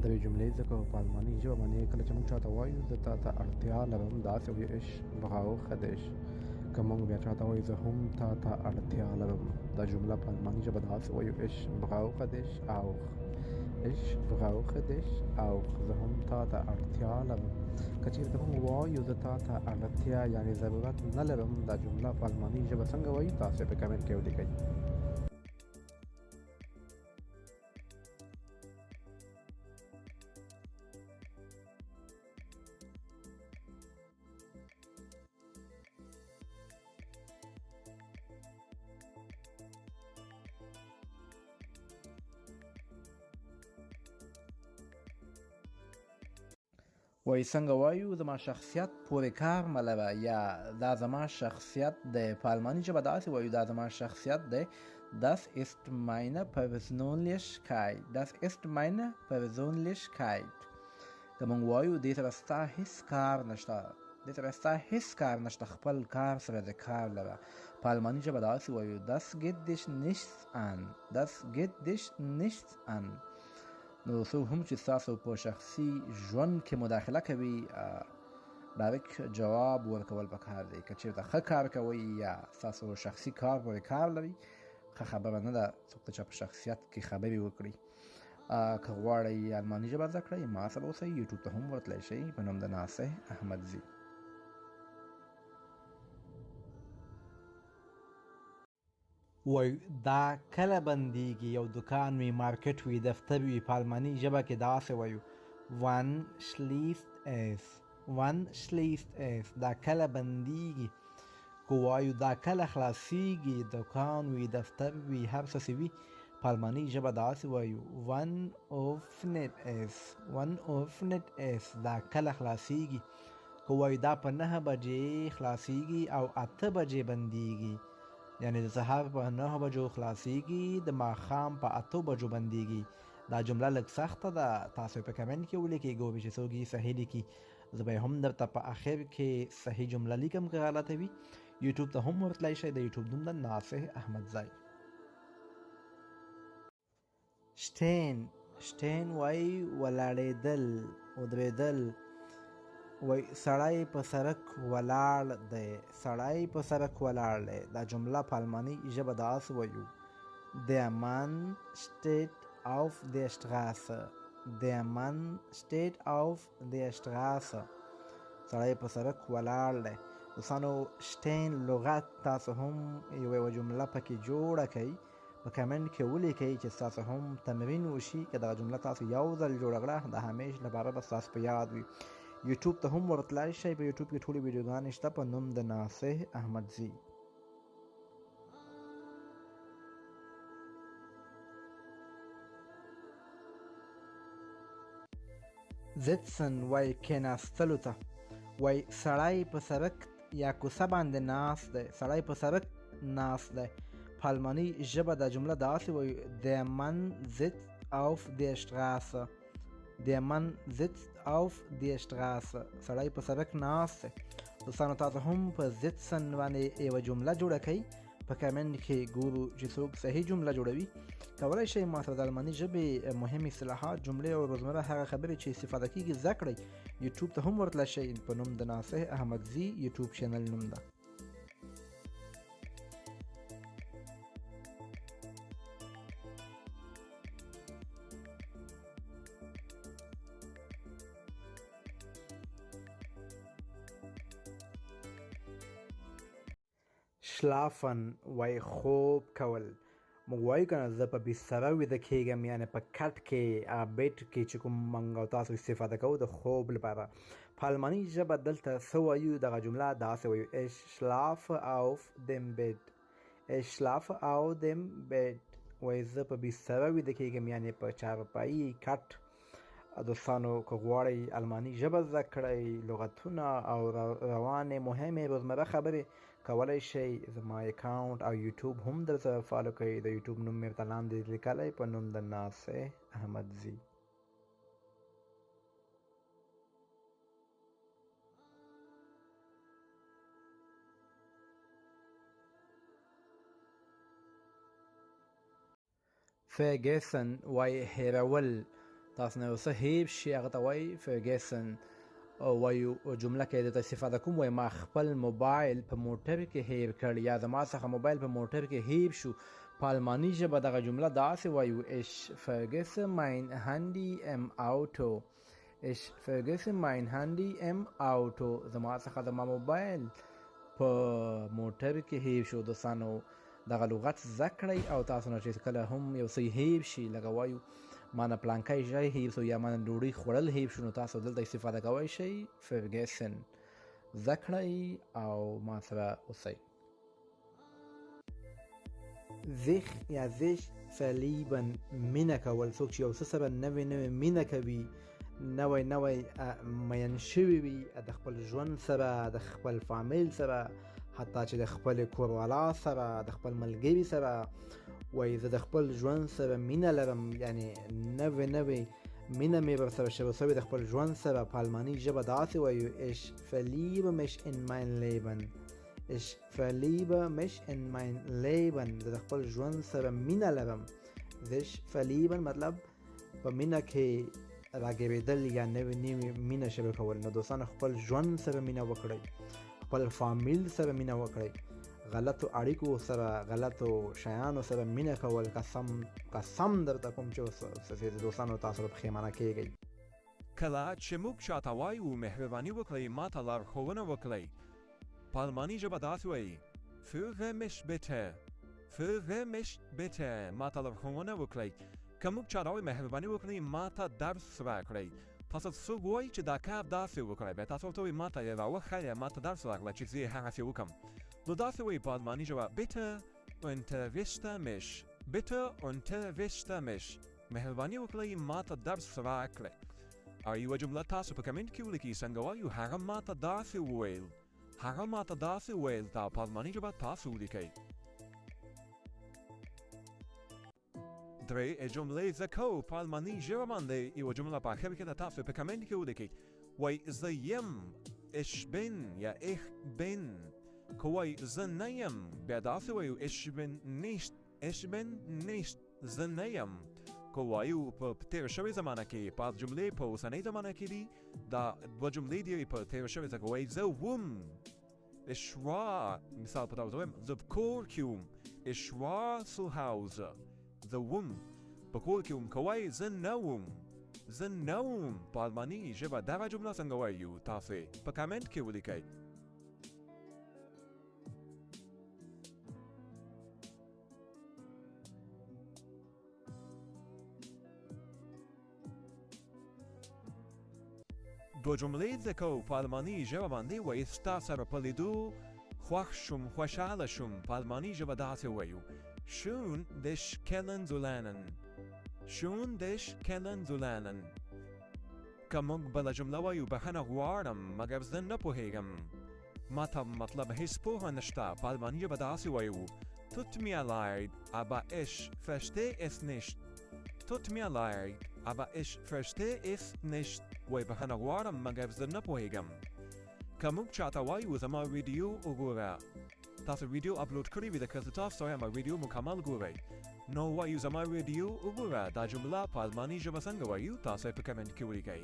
د یوې جملې ځکه په الماني ژبه باندې کله چې موږ چاته وایو زه تا ته اړتیا لرم داسې وایو ich brauche dich. که موږ بیا چاته وایو زه هم تا ته اړتیا لرم دا جمله په الماني ژبه داسې وایو ich brauche dich auch. ich brauche dich auch. زه هم تا ته اړتیا لرم. که چېرته موږ وایو زه تا ته اړتیا یعنې ضرورت نه لرم دا جمله په الماني ژبه څنګه وایو تاسې په کمنټ کې ولیکئ. وای څنګه وایو زما شخصیت پورې کار مه لره یا دا زما شخصیت دی په الماني ژبه داسې وایو دا زما شخصیت دی das ist meine Persönlichkeit. das ist meine Persönlichkeit. که موږ وایو دې سره ستا هېڅ کار نشته دې سره ستا هېڅ کار نشته خپل کار سره د کار لره په الماني ژبه داسې وایو das geht dich nichts an. das geht dich nichts an. نو څوک هم چې ستاسو په شخصي ژوند کې مداخله کوي ډایرکټ جواب ورکول پکار دی که چېرته ښه کار کوئ یا ستاسو شخصي کار پورې کار لري ښه خبره نه ده څوک ته چې په شخصیت کې خبرې وکړي. که غواړئ الماني ژبه زده کړئ ما سره اوسئ یوټیوب ته هم ورتلی شئ په نوم د ناصح احمدزي. وای دا کله بندیږي یو دکان وي مارکیټ وي دفتر وي په الماني ژبه کې داسې وایو wann schließt es. wann schließt es. دا کله بندیږي که وایو دا کله خلاصیږي دکان وي دفتر وي هر څه وي په الماني ژبه داسې وایو wann öffnet es. wann öffnet es. دا کله خلاصیږي که وایو دا په 9 بجې خلاصیږي او 8 بجې بندیږي یعنی د سهار په 9 بجو خلاصیږي د ماښام په 8 بجو بندیږي. دا جمله لږ سخته ده تاسو په کمنټ کې ولیکئ ګورئ چې څوک یې صحیح لیکي زه به هم درته په اخر کې صحیح جمله لیکم که غلطه وي یوټیوب ته هم ورتلی شئ د یوټیوب نوم د ناصح احمدزی. شټین شټین وایي ولاړېدل ودرېدل. وای سړی په سړک ولاړ دی. سړی په سړک ولاړ دی دا جمله په الماني ژبه داسې وایو der Mann steht auf der Straße. der Mann steht auf der Straße. سړی په سړک ولاړ دی. دوستانو شټین لغت تاسو هم یوه جمله پکې جوړه کړئ په کمنټ کې ولیکئ چې ستاسو هم تمرین وشي که دغه جمله تاسو یو ځل جوړه کړه د همیش لپاره به ستاسو په یاد وي. یوټیوب ته هم ورتلی شئ په یوټیوب کې ټولې ویډیوګانې شته په نوم د ناصح احمدزي. sitzen وای کېناستلو ته. وای سړی په سړک یا کوڅه باندې ناست دی. سړی په سړک ناست دی په الماني ژبه دا جمله داسې وایو der Mann sitzt auf der Straße. der Mann sitzt auf der Straße. سړی په سړک ناست دی. دوستانو تاسو هم په sitzen باندې یوه جمله جوړه کړئ په کمنټ کې ګورو چې څوک صحیح جمله جوړوي. کولی شئ ما سره د الماني ژبې مهم اصطلاحات جملې او روزمره هغه خبرې چې استفاده کیږي زده کړئ یوټیوب ته هم ورتلی شئ په نوم د ناصح احمدزي یوټیوب چینل نوم ده. شلافن وای خوب کول. موږ وایو که نه زه په بستره ویده کېږم یعنې په کټ کې بیټ کې چې کوم موږ او تاسو استفاده کوو د خوب لپاره په الماني ژبه دلته څه وایو دغه جمله داسې وایو ich schlafe auf dem Bett. ich schlafe auf dem Bett. وای زه په بستره ویده کېږم یعنې په چارپایي کټ. دوستانو که غواړئ الماني ژبه زده کړئ لغتونه او روانې مهمې روزمره خبرې کولی شئ زما اکاونټ او یوټیوب هم درسره فالو کړئ د یوټیوب نوم مې ورته لاندې لیکلی په نوم د ناصح احمدزي. vergessen وای هیرول. تاسو نه اوسه هیب شي هغه ته وایي فرګسن. وایو جمله کې د استفاده کوم وای ما خپل موبایل په موټر کې هیر کړ یا زما څخه موبایل په موټر کې هیر شو. په الماني ژبه دغه جمله داسې وایو ich vergesse mein Handy im Auto. ich vergesse mein Handy im Auto. زما څخه زما موبایل په موټر کې هیر شو. دوستانو دغه لغت زده کړئ او تاسو نه چې کله هم یو څه هیر شي لکه وایو ما نه پلانکی شی هیر شو یا ما نه ډوډۍ خوړل هیر شو نو تاسو دلته استفاده کوئ شئ فرګسن. زده کړئ او ما سره اوسئ. zich یا zich verlieben مینه کول. څوک چې یو څه سره نوې نوې مینه کوي نوی مین شوي وي د خپل ژوند سره د خپل فامیل سره حتی چې د خپل کوروالا سره د خپل ملګري سره وایي زه د خپل ژوند سره مینه لرم یعنی نوې مینه مې ورسره شوې د خپل ژوند سره. په الماني ژبه داسې وایو ich verliebe mich in mein Leben. ich verliebe mich in mein Leben. زه د خپل ژوند سره مینه لرم. sich verlieben مطلب په مینه کې راګیرېدل یا نوې مینه شروع کول. نو دوستانو خپل ژوند سره مینه وکړئ، خپل فامیل سره مینه وکړئ، غلطو اړیکو سره غلطو شیانو سره مینه کول قسم درته کوم چې دوستانو تاسو په پښیمانه کیږئ. کله چې موږ چاته وایو مهرباني وکړئ ماته لارښوونه وکړئ په الماني ژبه داسې وایي führe mich bitte. führe mich bitte. ماته لارښوونه وکړئ. که موږ چاته وایو مهرباني وکړئ ماته درس راکړئ تاسو څوک وایي چې دا کار داسې وکړئ بیا تاسو ورته وایي ماته یې راوښیه ماته درس راکړه چې زه یې هغسې وکړم. نو داسې وایي په الماني ژبه bitte unterrichte mich. bitte unterrichte mich. مهرباني وکړئ ماته درس راکړئ. او یوه جمله تاسو په کمنټ کې ولیکئ څنګه وایو هغه ماته داسې وویل هغه ماته داسې ویل دا په الماني ژبه تاسو ولیکئ. درې جملې زده کوو په الماني ژبه باندې. یوه جمله په اخر کې د تاسو په کمنټ کې ولیکئ وایي زه یم ich bin یا ich bin. که وایي زه نه یم بیا داسې وایو ich bin nicht زه نه یم. که وایو په تېره شوې زمانه کې بعض جملې په اوسنۍ زمانه کې دي دا دوه جملې دي په تېره شوې ځکه وایي زه وم ich war مثال په توګه وایم زه په کور کې وم ich war zu Hause. زه وم په کور کې وم. که وایي زه نه وم په الماني ژبه دغه جمله څنګه وایو تاسو په کمنټ کې ولیکئ. دوه جملې زده کوو په الماني ژبه باندې وایي ستا سره په لیدو خوښ شوم خوشحاله شوم. په الماني ژبه داسې وایو schön dich kennenzulernen. schön dich kennenzulernen. که موږ بله جمله وایو بخښنه غواړم مګر زه نه پوهېږم ماته مطلب هیڅ پوهه نشته. په الماني ژبه داسې وایو tut mir leid aber ich verstehe es nicht. tut mir leid aber ich verstehe es nicht. وایي بخښنه غواړم مګر زه نه پوهېږم. که موږ چاته وایو زما ویډیو وګوره تاسو ویډیو اپلوډ کړی وي د که تاسو یم ویډیو مکمل ګورئ نو وایو زما ویډیو وګوره. دا جمله په الماني ژبه څنګه وایو تاسو په کمنټ کې ولیکئ.